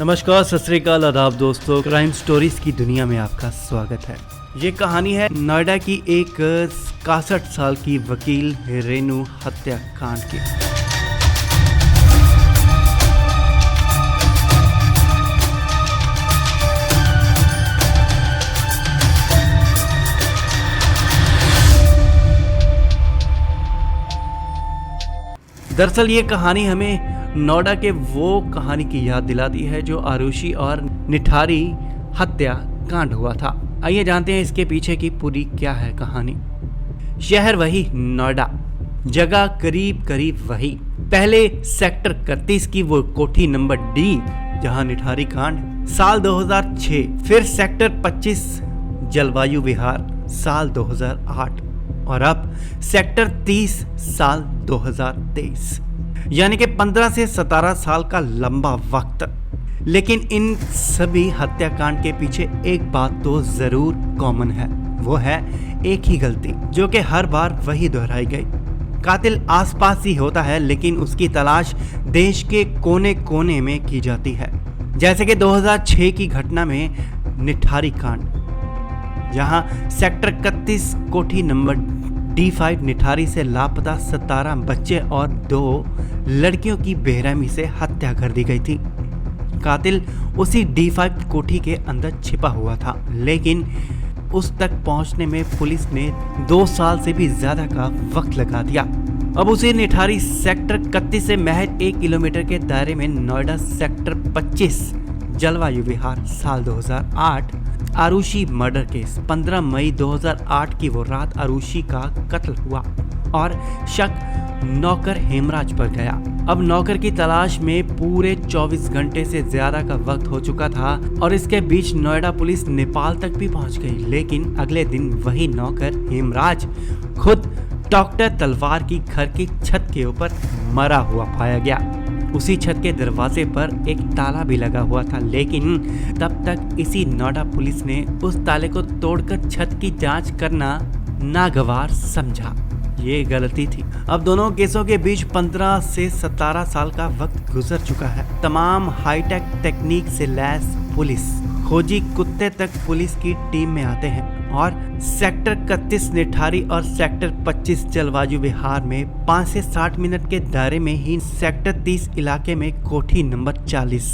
नमस्कार, सत श्री अकाल, आदाब दोस्तों। क्राइम स्टोरीज की दुनिया में आपका स्वागत है। ये कहानी है नोएडा की एक 61 साल की वकील रेनू हत्याकांड की। दरअसल ये कहानी हमें नोएडा के वो कहानी की याद दिलाती है जो आरुषि और निठारी हत्या कांड हुआ था। आइए जानते हैं इसके पीछे की पूरी क्या है कहानी। शहर वही नोएडा, जगह करीब करीब वही। पहले सेक्टर 31 की वो कोठी नंबर डी जहां निठारी कांड साल 2006, फिर सेक्टर 25 जलवायु विहार साल 2008 और अब सेक्टर 30 साल 2023, यानी कि 15 से 17 साल का लंबा वक्त। लेकिन इन सभी हत्याकांड के पीछे एक बात तो जरूर कॉमन है, वो है एक ही गलती जो कि हर बार वही दोहराई गई। कातिल आसपास ही होता है लेकिन उसकी तलाश देश के कोने कोने में की जाती है। जैसे कि 2006 की घटना में निठारी कांड, जहां सेक्टर 31 कोठी नंबर D5 निठारी से लापता 17 बच्चे और 2 लड़कियों की बेरहमी से हत्या कर दी गई थी। कातिल उसी D5 कोठी के अंदर छिपा हुआ था, लेकिन उस तक पहुंचने में पुलिस ने 2 साल से भी ज्यादा का वक्त लगा दिया। अब उसी निठारी सेक्टर 31 से महज 1 किलोमीटर के दायरे में नोएडा सेक्टर 25 जलवायु विहार साल 2008 आरुषि मर्डर केस। 15 मई 2008 की वो रात आरुषि का कत्ल हुआ और शक नौकर हेमराज पर गया। अब नौकर की तलाश में पूरे 24 घंटे से ज्यादा का वक्त हो चुका था और इसके बीच नोएडा पुलिस नेपाल तक भी पहुंच गई। लेकिन अगले दिन वही नौकर हेमराज खुद डॉक्टर तलवार की घर की छत के ऊपर मरा हुआ पाया गया। उसी छत के दरवाजे पर एक ताला भी लगा हुआ था, लेकिन तब तक इसी नोएडा पुलिस ने उस ताले को तोड़कर छत की जांच करना नागवार समझा। ये गलती थी। अब दोनों केसों के बीच 15 से 17 साल का वक्त गुजर चुका है। तमाम हाईटेक टेक्निक से लैस पुलिस, खोजी कुत्ते तक पुलिस की टीम में आते हैं और सेक्टर 31 निठारी और सेक्टर 25 जलवायु विहार में 5 से 60 मिनट के दायरे में ही सेक्टर 30 इलाके में कोठी नंबर 40,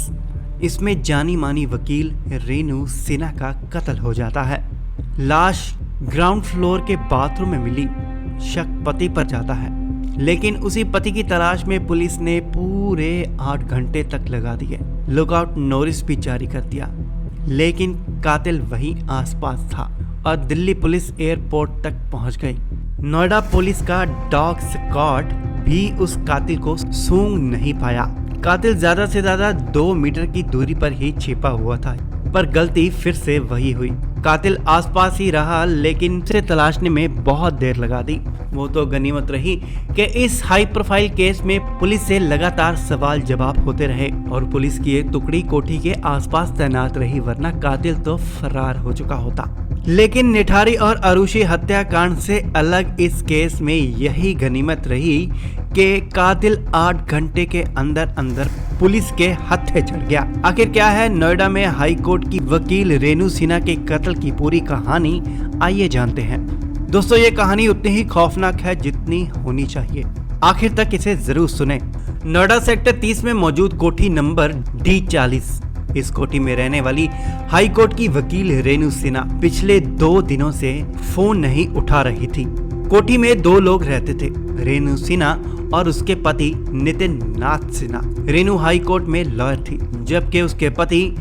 इसमें जानी मानी वकील रेनू सिन्हा का कत्ल हो जाता है। लाश ग्राउंड फ्लोर के बाथरूम में मिली। शक पति पर जाता है, लेकिन उसी पति की तलाश में पुलिस ने पूरे 8 घंटे तक लगा दिए। लुकआउट नोटिस भी जारी कर दिया, लेकिन कातिल वहीं आसपास था और दिल्ली पुलिस एयरपोर्ट तक पहुंच गई। नोएडा पुलिस का डॉग स्क्वाड भी उस कातिल को सूंघ नहीं पाया। कातिल ज्यादा से ज्यादा 2 मीटर की दूरी पर ही छिपा हुआ था, पर गलती फिर से वही हुई। कातिल आसपास ही रहा, लेकिन उसे तलाशने में बहुत देर लगा दी। वो तो गनीमत रही कि इस हाई प्रोफाइल केस में पुलिस से लगातार सवाल जवाब होते रहे और पुलिस की एक टुकड़ी कोठी के आसपास तैनात रही, वरना कातिल तो फरार हो चुका होता। लेकिन निठारी और आरुषि हत्याकांड से अलग इस केस में यही गनीमत रही कि कातिल 8 घंटे के अंदर अंदर पुलिस के हत्थे चढ़ गया। आखिर क्या है नोएडा में हाई कोर्ट की वकील रेनू सिन्हा के कत्ल की पूरी कहानी, आइए जानते हैं। दोस्तों, ये कहानी उतनी ही खौफनाक है जितनी होनी चाहिए। आखिर तक इसे जरूर सुने। नोएडा सेक्टर 30 में मौजूद कोठी नंबर D40, इस कोठी में रहने वाली हाई कोर्ट की वकील रेनू सिन्हा पिछले 2 दिनों से फोन नहीं उठा रही थी। कोठी में 2 लोग रहते थे, रेनू सिन्हा और उसके पति नितिन नाथ सिन्हा। रेनू हाई कोर्ट में लॉयर थी, जबकि उसके पति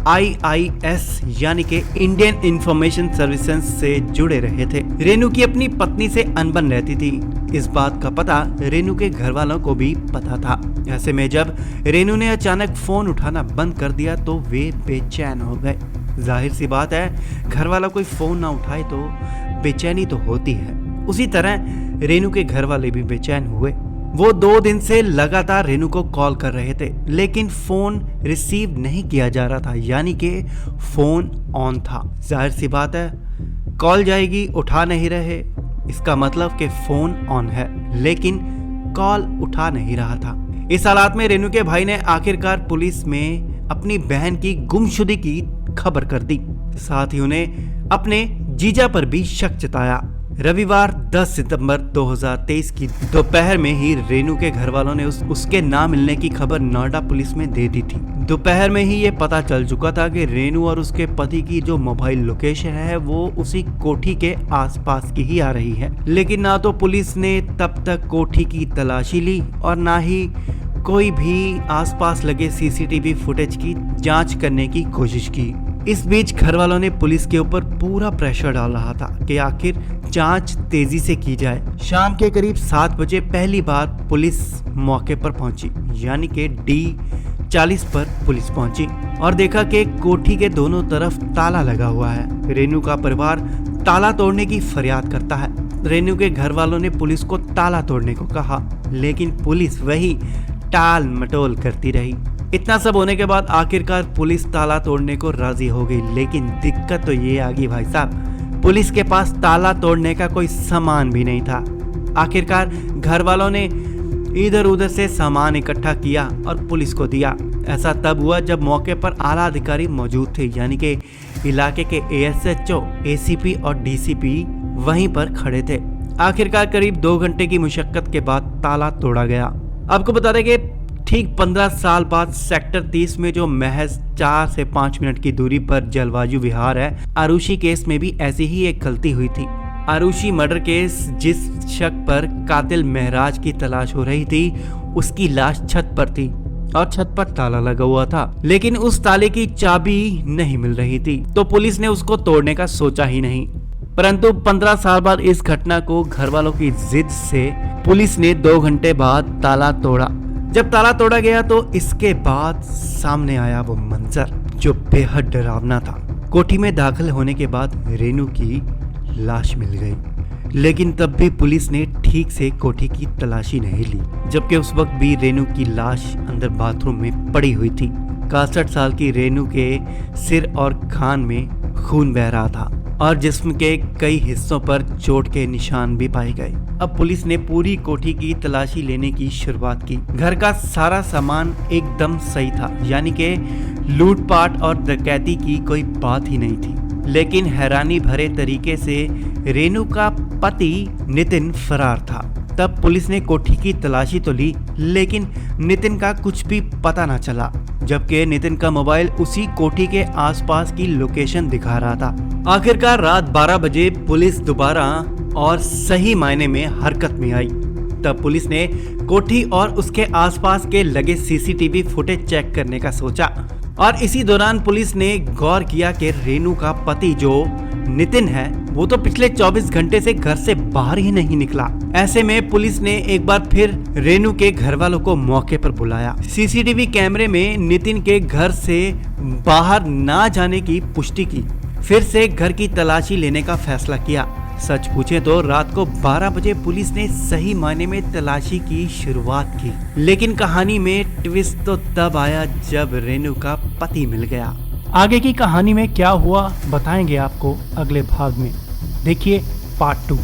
IIS यानी कि इंडियन इंफॉर्मेशन सर्विसेज से जुड़े रहे थे। रेनू की अपनी पत्नी से अनबन रहती थी। इस बात का पता रेनू के घर वालों को भी पता था। ऐसे में जब रेनू ने अचानक फोन उठाना बंद कर दिया तो वे बेचैन हो गए। जाहिर सी बात है, घर वाला कोई फोन ना उठाए तो बेचैनी तो होती है। उसी तरह रेनू के घर वाले भी बेचैन हुए। वो 2 दिन से लगातार रेनू को कॉल कर रहे थे, लेकिन फोन रिसीव नहीं किया जा रहा था, यानी कि फोन ऑन था। जाहिर सी बात है, कॉल जाएगी, उठा नहीं रहे, इसका मतलब कि फोन ऑन है, लेकिन कॉल उठा नहीं रहा था। इस हालात में रेनू के भाई ने आखिरकार पुलिस में अपनी बहन की गुमशुदगी की खबर कर दी। साथ ही उन्हें अपने जीजा पर भी शक जताया। रविवार 10 सितंबर 2023 की दोपहर में ही रेनू के घर वालों ने उसके ना मिलने की खबर नोएडा पुलिस में दे दी थी। दोपहर में ही ये पता चल चुका था कि रेनू और उसके पति की जो मोबाइल लोकेशन है वो उसी कोठी के आसपास की ही आ रही है। लेकिन ना तो पुलिस ने तब तक कोठी की तलाशी ली और ना ही कोई भी आसपास लगे सीसीटीवी फुटेज की जांच करने की कोशिश की। इस बीच घर वालों ने पुलिस के ऊपर पूरा प्रेशर डाल रहा था कि आखिर जांच तेजी से की जाए। शाम के करीब 7 बजे पहली बार पुलिस मौके पर पहुंची, यानी कि D40 पर पुलिस पहुंची और देखा कि कोठी के दोनों तरफ ताला लगा हुआ है। रेनू का परिवार ताला तोड़ने की फरियाद करता है। रेनू के घर वालों ने पुलिस को ताला तोड़ने को कहा, लेकिन पुलिस वही टाल मटोल करती रही। इतना सब होने के बाद आखिरकार पुलिस ताला तोड़ने को राजी हो गई। लेकिन दिक्कत तो ये आ गई भाई साहब, पुलिस के पास ताला तोड़ने का कोई सामान भी नहीं था। आखिरकार घर वालों ने इधर उधर से सामान इकट्ठा किया और पुलिस को दिया। ऐसा तब हुआ जब मौके पर आला अधिकारी मौजूद थे, यानी कि इलाके के ASHO, ACP और DCP वहीं पर खड़े थे। आखिरकार करीब 2 घंटे की मुशक्कत के बाद ताला तोड़ा गया। आपको बता दें कि ठीक 15 साल बाद सेक्टर 30 में जो महज 4 से 5 मिनट की दूरी पर जलवायु विहार है, आरुषि केस में भी ऐसी ही एक गलती हुई थी। आरुषि मर्डर केस, जिस शक पर कातिल महराज की तलाश हो रही थी, उसकी लाश छत पर थी और छत पर ताला लगा हुआ था, लेकिन उस ताले की चाबी नहीं मिल रही थी, तो पुलिस ने उसको तोड़ने का सोचा ही नहीं। परंतु 15 साल बाद इस घटना को घर वालों की जिद से पुलिस ने 2 घंटे बाद ताला तोड़ा। जब ताला तोड़ा गया तो इसके बाद सामने आया वो मंजर जो बेहद डरावना था। कोठी में दाखिल होने के बाद रेनू की लाश मिल गई, लेकिन तब भी पुलिस ने ठीक से कोठी की तलाशी नहीं ली, जबकि उस वक्त भी रेनू की लाश अंदर बाथरूम में पड़ी हुई थी। 61 साल की रेनू के सिर और कान में खून बह रहा था और जिस्म के कई हिस्सों पर चोट के निशान भी पाए गए। अब पुलिस ने पूरी कोठी की तलाशी लेने की शुरुआत की। घर का सारा सामान एकदम सही था, यानी कि लूटपाट और डकैती की कोई बात ही नहीं थी। लेकिन हैरानी भरे तरीके से रेनू का पति नितिन फरार था। तब पुलिस ने कोठी की तलाशी तो ली, लेकिन नितिन का कुछ भी पता न चला, जबकि नितिन का मोबाइल उसी कोठी के आसपास की लोकेशन दिखा रहा था। आखिरकार रात 12 बजे पुलिस दोबारा और सही मायने में हरकत में आई। तब पुलिस ने कोठी और उसके आसपास के लगे सीसीटीवी फुटेज चेक करने का सोचा और इसी दौरान पुलिस ने गौर किया कि रेनू का पति जो नितिन है वो तो पिछले 24 घंटे से घर से बाहर ही नहीं निकला। ऐसे में पुलिस ने एक बार फिर रेनू के घर वालों को मौके पर बुलाया। सीसीटीवी कैमरे में नितिन के घर से बाहर ना जाने की पुष्टि की। फिर से घर की तलाशी लेने का फैसला किया। सच पूछे तो रात को 12 बजे पुलिस ने सही मायने में तलाशी की शुरुआत की, लेकिन कहानी में ट्विस्ट तो तब आया जब रेनू का पति मिल गया। आगे की कहानी में क्या हुआ बताएंगे आपको अगले भाग में। देखिए पार्ट 2।